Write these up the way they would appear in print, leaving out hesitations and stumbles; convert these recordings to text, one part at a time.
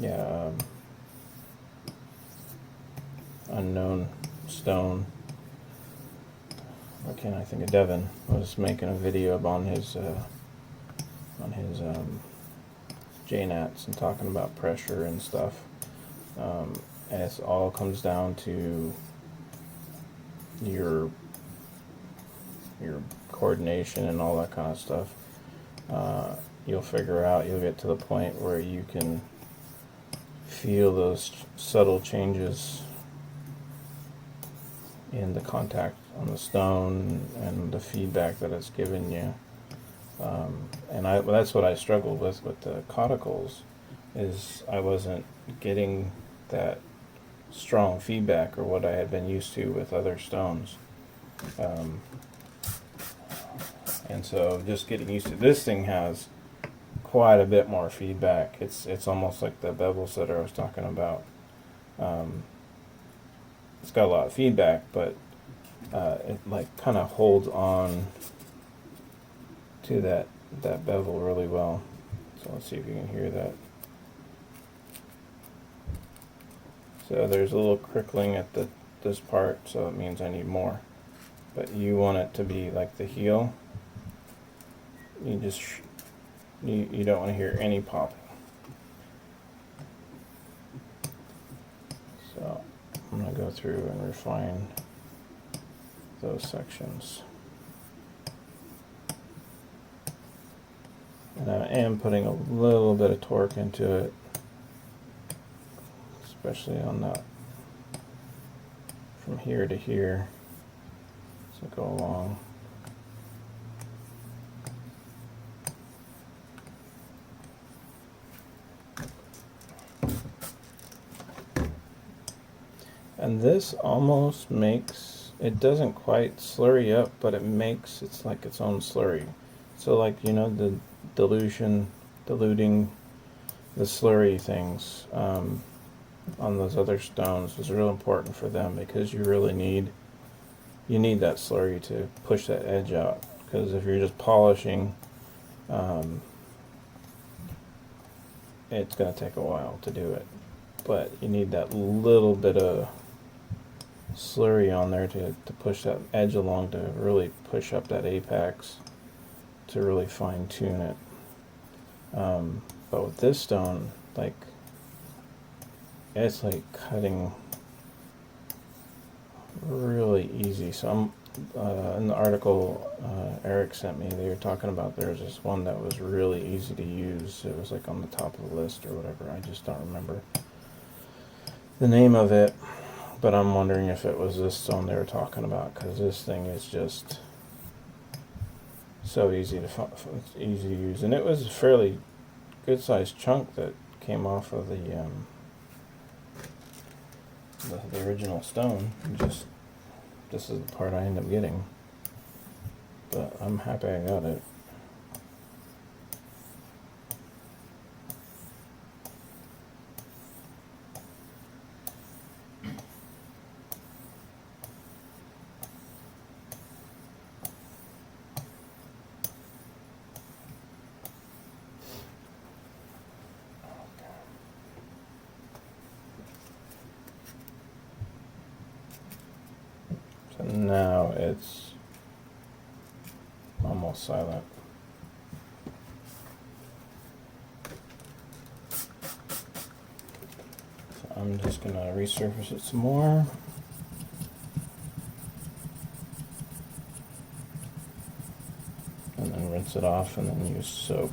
yeah, unknown stone. What can I think of? Devin was making a video on his JNATs and talking about pressure and stuff. And it all comes down to your coordination and all that kind of stuff. You'll figure out, you'll get to the point where you can feel those subtle changes in the contact on the stone and the feedback that it's giving you. And that's what I struggled with the coticles, is I wasn't getting that strong feedback or what I had been used to with other stones. And so just getting used to this thing has quite a bit more feedback. It's almost like the bevel setter I was talking about. It's got a lot of feedback, but it like kind of holds on to that bevel really well. So let's see if you can hear that. So there's a little crickling at this part, so it means I need more. But you want it to be like the heel. You just you don't want to hear any popping. So I'm going to go through and refine those sections. And I am putting a little bit of torque into it, especially on that from here to here, so go along. And this almost makes, it doesn't quite slurry up, but it makes, it's like its own slurry. So like, you know, the diluting the slurry things on those other stones is real important for them, because you really need that slurry to push that edge out. Because if you're just polishing, it's going to take a while to do it. But you need that little bit of slurry on there to push that edge along, to really push up that apex, to really fine tune it. But with this stone, like, it's like cutting really easy. So I'm in the article Eric sent me, they were talking about there's this one that was really easy to use. It was like on the top of the list or whatever. I just don't remember the name of it. But I'm wondering if it was this stone they were talking about, because this thing is just so easy to use, and it was a fairly good sized chunk that came off of the original stone. Just this is the part I end up getting, but I'm happy I got it. So now it's almost silent. So I'm just going to resurface it some more. And then rinse it off, and then use soap.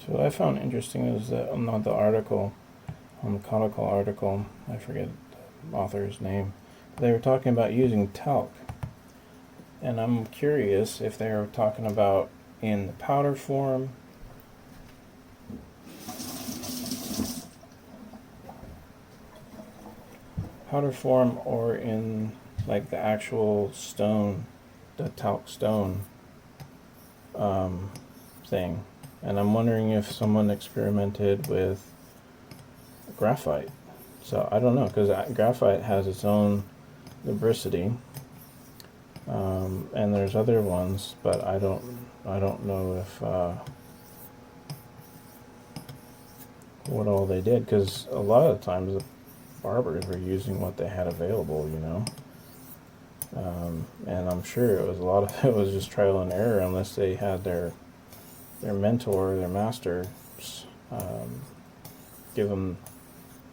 So what I found interesting is that on the article, on the conical article, I forget the author's name, they were talking about using talc. And I'm curious if they were talking about in the powder form, or in like the actual stone, the talc stone thing. And I'm wondering if someone experimented with graphite. So I don't know, because graphite has its own lubricity, and there's other ones, but I don't know if what all they did, because a lot of the times the barbers were using what they had available, you know. And I'm sure it was a lot of it was just trial and error, unless they had their mentor, their master, give them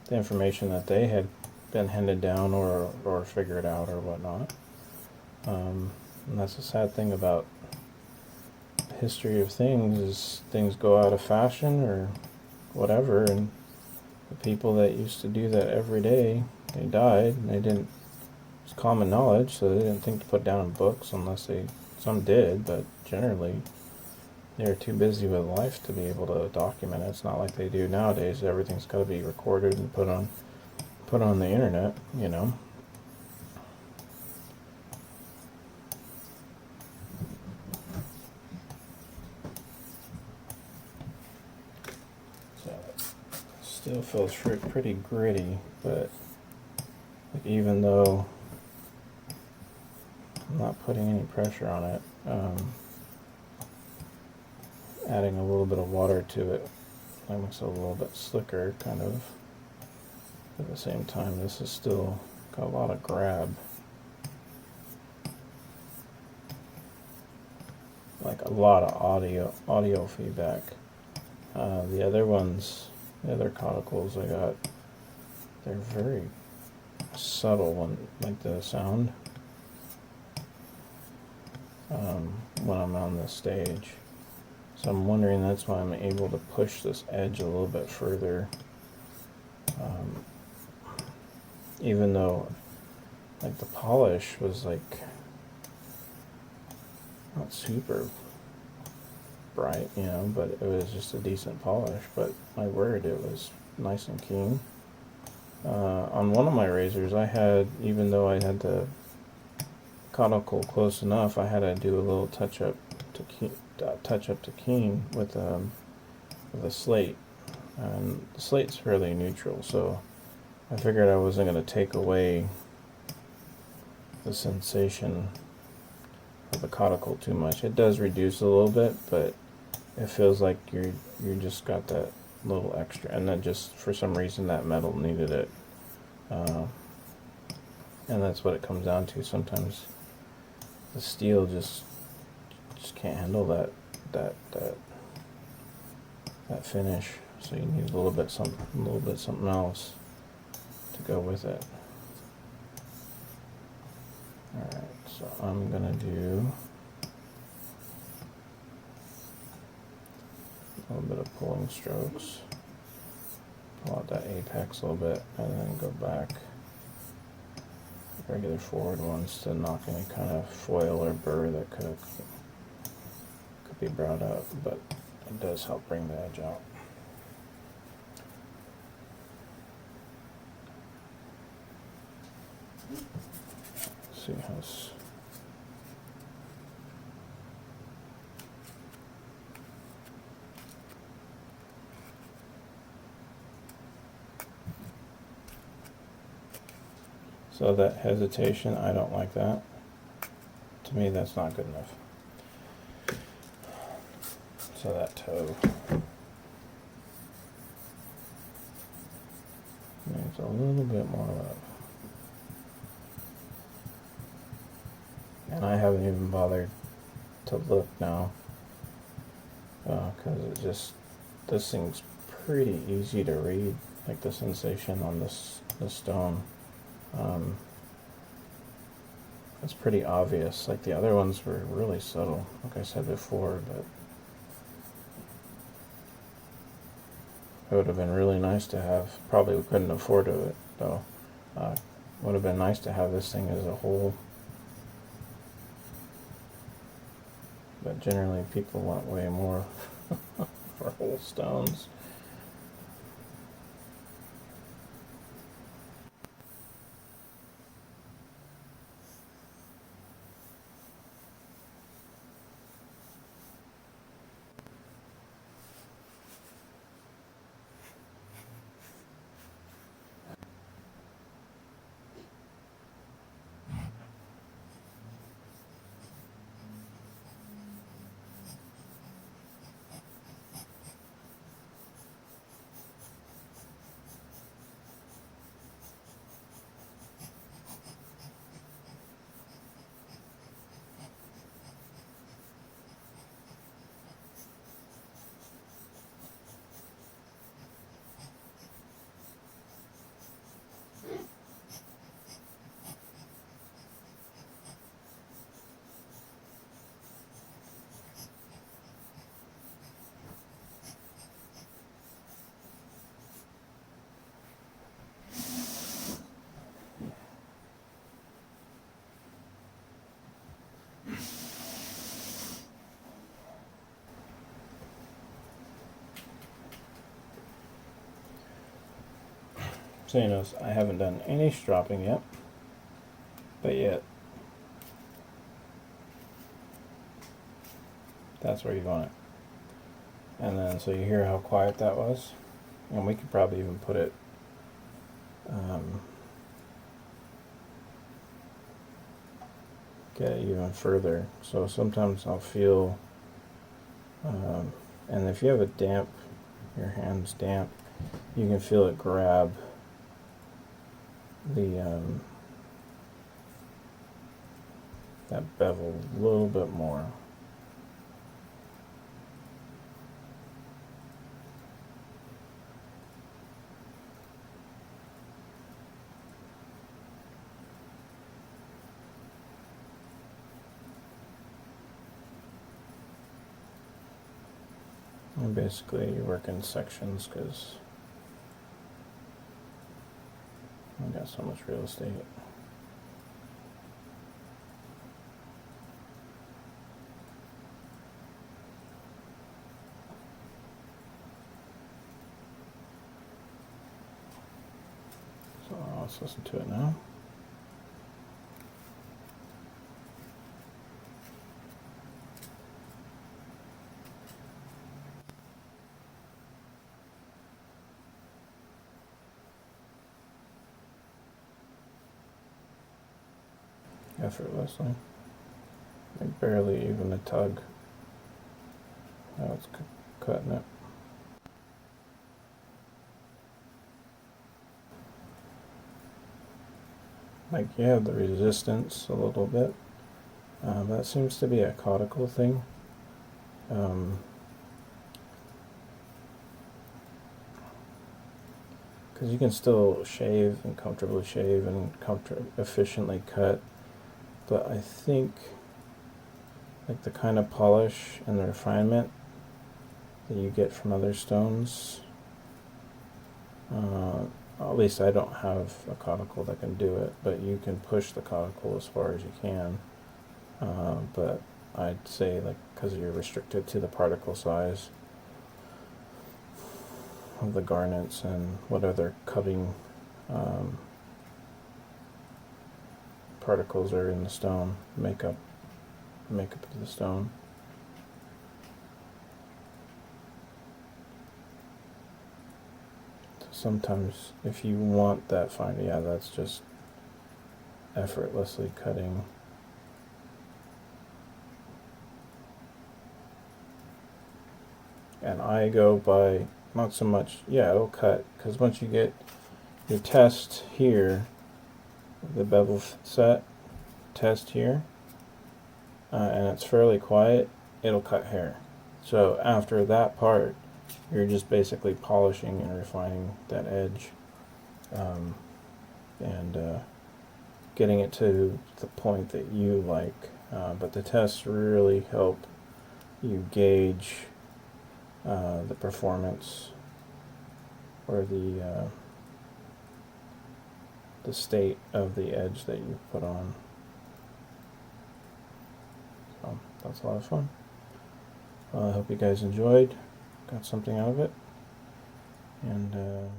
the information that they had been handed down or figured out or whatnot. And that's the sad thing about the history of things, is things go out of fashion or whatever, and the people that used to do that every day, they died, and they didn't, it's common knowledge, so they didn't think to put down in books, unless some did, but generally they were too busy with life to be able to document it. It's not like they do nowadays. Everything's got to be recorded and put on the internet, you know. So it still feels pretty gritty, but like, even though I'm not putting any pressure on it, adding a little bit of water to it makes it a little bit slicker, kind of. At the same time, this is still got a lot of grab, like a lot of audio feedback. The other ones, the other coticles I got, they're very subtle when, like, the sound when I'm on the stage. So I'm wondering, that's why I'm able to push this edge a little bit further, even though, like, the polish was like not super bright, you know, but it was just a decent polish. But my word, it was nice and keen. On one of my razors, I had, even though I had the conical close enough, I had to do a little touch up to keen with a slate, and the slate's fairly neutral, so I figured I wasn't going to take away the sensation of the conical too much. It does reduce a little bit, but it feels like you just got that little extra, and then just for some reason that metal needed it, and that's what it comes down to. Sometimes the steel just can't handle that finish, so you need a little bit something else to go with it. Alright, so I'm gonna do a little bit of pulling strokes, pull out that apex a little bit, and then go back regular forward ones to knock any kind of foil or burr that could be brought up, but it does help bring the edge out. Let's see how this. So that hesitation, I don't like that. To me, that's not good enough. So that toe needs a little bit more love. And I haven't even bothered to look now, because this thing's pretty easy to read, like the sensation on this stone. It's pretty obvious. Like, the other ones were really subtle, like I said before, but it would have been really nice to have. Probably couldn't afford it though. Would have been nice to have this thing as a whole, but generally people want way more for whole stones. So you notice I haven't done any stropping yet, but yet that's where you want it. And then so you hear how quiet that was, and we could probably even put it get it even further. So sometimes I'll feel, and if you have your hand's damp, you can feel it grab the that bevel a little bit more. And basically you work in sections because I got so much real estate. So let's listen to it now. Effortlessly. Like barely even a tug. Now it's cutting it. Like you have the resistance a little bit. That seems to be a coticule thing. Because you can still shave and comfortably shave and efficiently cut, but I think like the kind of polish and the refinement that you get from other stones, at least I don't have a coticule that can do it, but you can push the coticule as far as you can. But I'd say, like, because you're restricted to the particle size of the garnets and what other cutting particles are in the stone, make up the stone. So sometimes if you want that fine, yeah, that's just effortlessly cutting. And I go by not so much, yeah, it'll cut, because once you get your test here, the bevel set test here, and it's fairly quiet, it'll cut hair. So after that part, you're just basically polishing and refining that edge, and getting it to the point that you like. But the tests really help you gauge the performance or the state of the edge that you put on. So that's a lot of fun. I hope you guys enjoyed, got something out of it, and